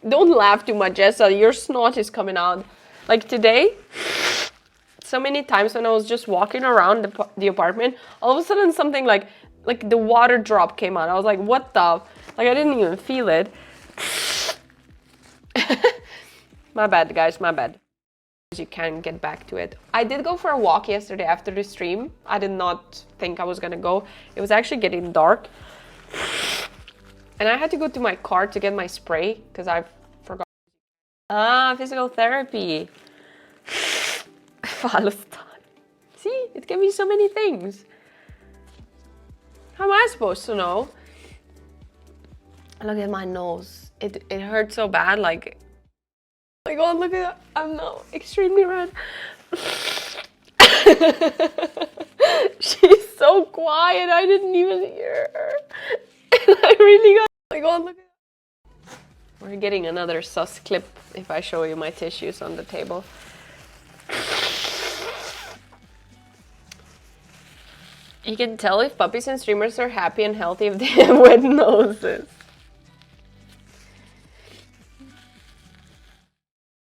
Don't laugh too much, Jessa. Your snot is coming out. Like today, so many times when I was just walking around the apartment, all of a sudden something like the water drop came out. I was like, what the? Like I didn't even feel it. My bad, guys, my bad. You can get back to it. I did go for a walk yesterday after the stream. I did not think I was gonna go. It was actually getting dark. And I had to go to my car to get my spray because I forgot. Ah, physical therapy. See, it can be so many things. How am I supposed to know? Look at my nose. It hurts so bad, like, oh my god, look at that. I'm now extremely red. She's so quiet, I didn't even hear her. And I really got, oh my god, look at that. We're getting another sus clip if I show you my tissues on the table. You can tell if puppies and streamers are happy and healthy if they have wet noses.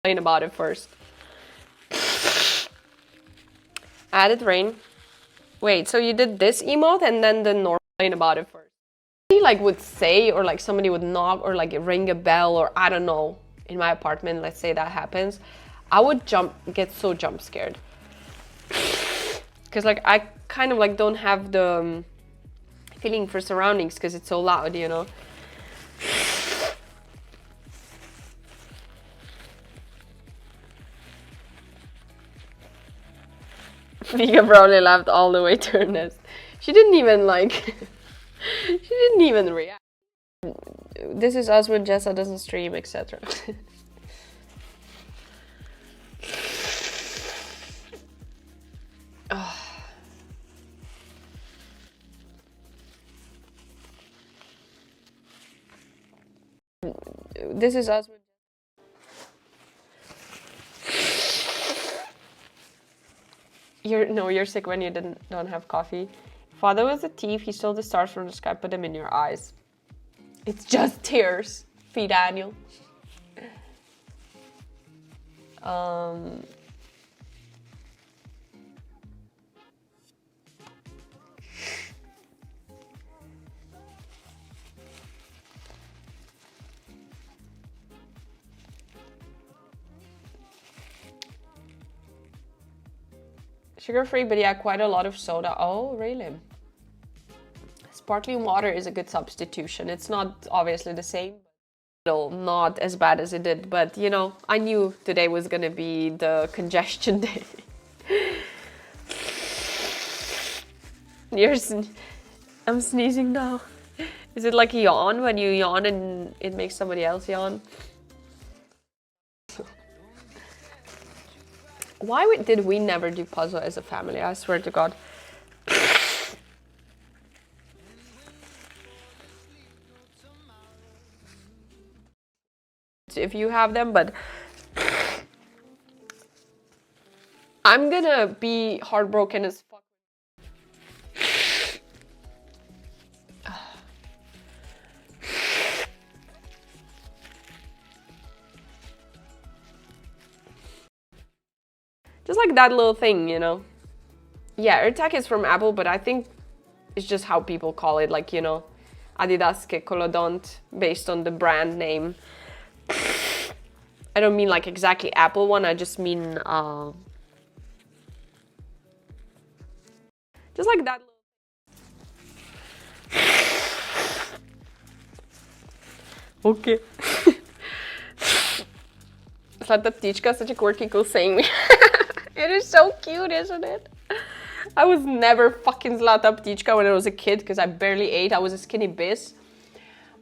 About it first. Added rain. Wait, so you did this emote and then the normal about it first. He like would say, or like somebody would knock or like ring a bell, or I don't know, in my apartment, let's say that happens, I would get so jump scared. Cause like I kind of like don't have the feeling for surroundings because it's so loud, you know. Vika probably laughed all the way to her nest. She didn't even like, she didn't even react. This is us when Jessa doesn't stream, etc. Oh. This is us when you're sick when you don't have coffee. Father was a thief, he stole the stars from the sky, put them in your eyes. It's just tears. Feed Daniel. Sugar-free, but yeah, quite a lot of soda. Oh, really? Sparkling water is a good substitution. It's not obviously the same, but not as bad as it did. But, you know, I knew today was going to be the congestion day. I'm sneezing now. Is it like a yawn when you yawn and it makes somebody else yawn? Why did we never do puzzle as a family? I swear to God. If you have them, but I'm gonna be heartbroken as fuck. Just like that little thing, you know. Yeah, AirTag is from Apple, but I think it's just how people call it, like, you know, Adidas que Colodont, based on the brand name. I don't mean like exactly Apple one, I just mean just like that. Okay. Zlata Ptička, such a quirky cool saying. It is so cute, isn't it? I was never fucking Zlata Ptička when I was a kid because I barely ate. I was a skinny biz.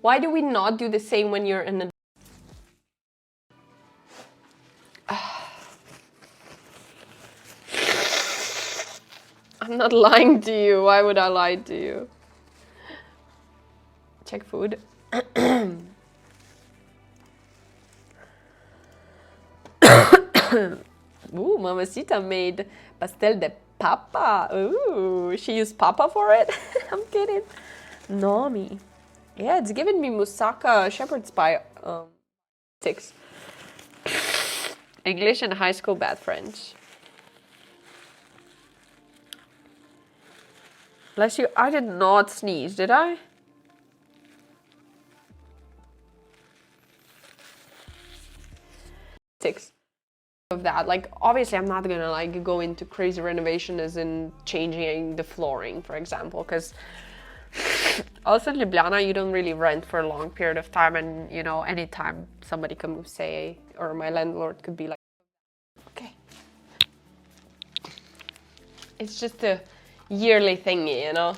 Why do we not do the same when you're an adult? I'm not lying to you. Why would I lie to you? Check food. Ooh, Mamacita made pastel de papa. Ooh, she used papa for it? I'm kidding. No, me. Yeah, it's giving me Moussaka Shepherd's Pie 6. English in high school, bad French. Bless you, I did not sneeze, did I? Six of that. Like, obviously I'm not gonna like go into crazy renovation as in changing the flooring, for example, because also in Ljubljana you don't really rent for a long period of time, and you know, anytime somebody could say, or my landlord could be like, okay. It's just a yearly thingy, you know?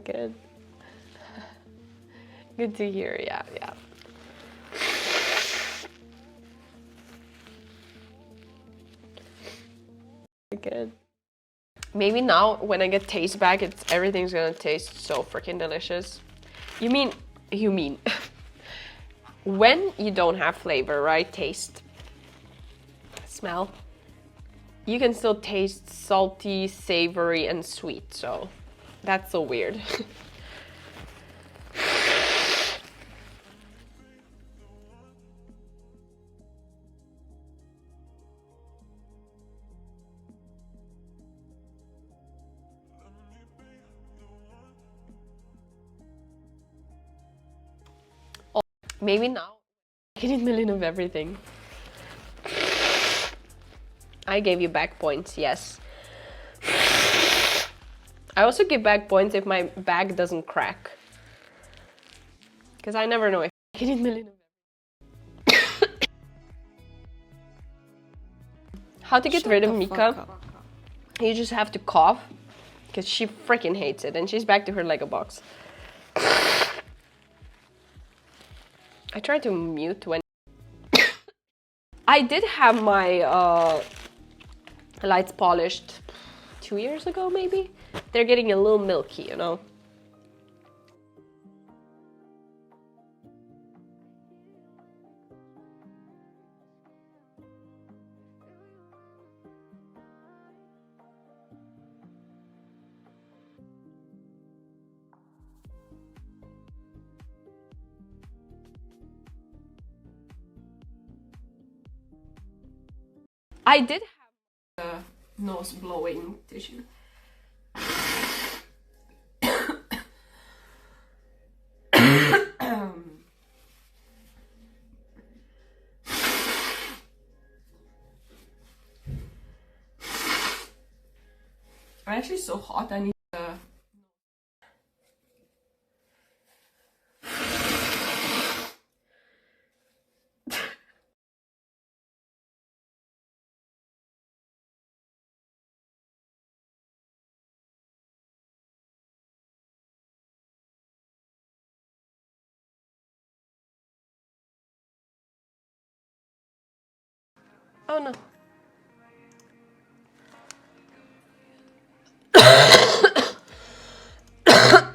Good. Good to hear, yeah. Good. Maybe now when I get taste back, everything's gonna taste so freaking delicious. You mean when you don't have flavor, right? Taste, smell, you can still taste salty, savory, and sweet. So that's so weird. Maybe now, 80 million of everything. I gave you back points, yes. I also give back points if my bag doesn't crack. Because I never know if 80 million of everything. How to get rid of Mika? You just have to cough. Because she freaking hates it, and she's back to her Lego box. I tried to mute when... I did have my lights polished 2 years ago, maybe? They're getting a little milky, you know? I did have a nose blowing tissue. I'm actually so hot, I need to... Oh no.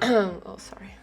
Oh, sorry.